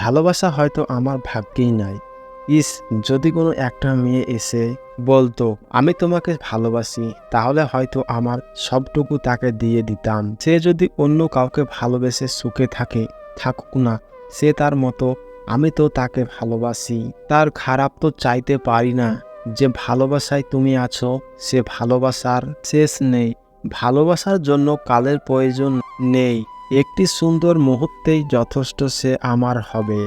ভালোবাসা হয়তো আমার ভাগ্যেই নাই। ইস, যদি কোনো একটা মেয়ে এসে বলতো আমি তোমাকে ভালোবাসি, তাহলে হয়তো আমার সবটুকু তাকে দিয়ে দিতাম। সে যদি অন্য কাউকে ভালোবেসে সুখে থাকুক না, সে তার মতো, আমি তো তাকে ভালোবাসি। তার খারাপ তো চাইতে পারি না। যে ভালোবাসায় তুমি আছো, সে ভালোবাসার শেষ নেই। ভালোবাসার জন্য কালের প্রয়োজন নেই। একটি সুন্দর মুহূর্তেই যথেষ্ট সে আমার হবে।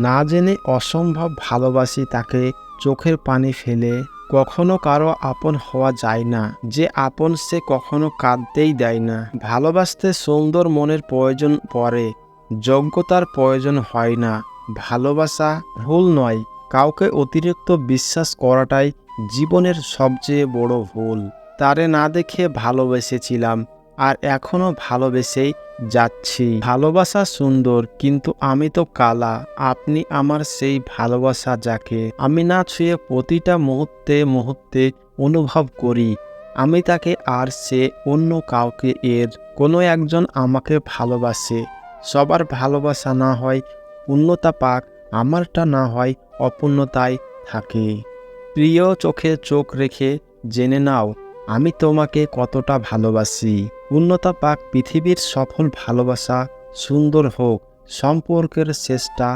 না জেনে অসম্ভব ভালোবাসি তাকে, চোখের পানি ফেলে। কখনো কারো আপন হওয়া যায় না, যে আপন সে কখনো কাঁদতেই দেয় না। ভালোবাসতে সুন্দর মনের প্রয়োজন পড়ে, যোগ্যতার প্রয়োজন হয় না। ভালোবাসা ভুল নয়, কাউকে অতিরিক্ত বিশ্বাস করাটাই জীবনের সবচেয়ে বড় ভুল। তারে না দেখে ভালোবেসেছিলাম, আর এখনো ভালোবেসেই যাচ্ছি। ভালোবাসা সুন্দর, কিন্তু আমি তো কালা। আপনি আমার সেই ভালোবাসা, যাকে আমি না ছুঁয়ে প্রতিটা মুহূর্তে মুহূর্তে অনুভব করি। আমি তাকে, আর সে অন্য কাউকে। এর কোনো একজন আমাকে ভালোবাসে। সবার ভালোবাসা না হয় পূর্ণতা পাক, আমারটা না হয় অপূর্ণতায় থাকে। প্রিয়, চোখে চোখ রেখে জেনে নাও আমি তোমাকে কতটা ভালোবাসি। পূর্ণতা পাক পৃথিবীর সফল ভালোবাসা, সুন্দর হোক সম্পর্কের শেষটা,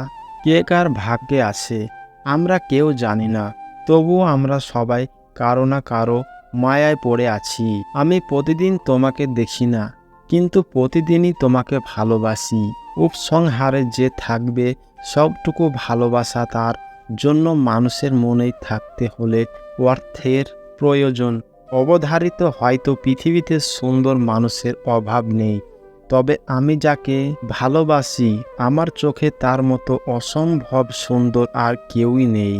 কে কার ভাগ্যে আছে আমরা কেউ জানি না। তবুও আমরা সবাই কারো না কারো মায়ায় পড়ে আছি। আমি প্রতিদিন তোমাকে দেখি না, কিন্তু প্রতিদিনই তোমাকে ভালোবাসি। উপসংহারে যে থাকবে সবটুকু ভালোবাসা, তার জন্য মানুষের মনেই থাকতে হলে অর্থের প্রয়োজন অবধারিত। হয়তো পৃথিবীতে সুন্দর মানুষের অভাব নেই, তবে আমি যাকে ভালোবাসি আমার চোখে তার মতো অসম্ভব সুন্দর আর কেউই নেই।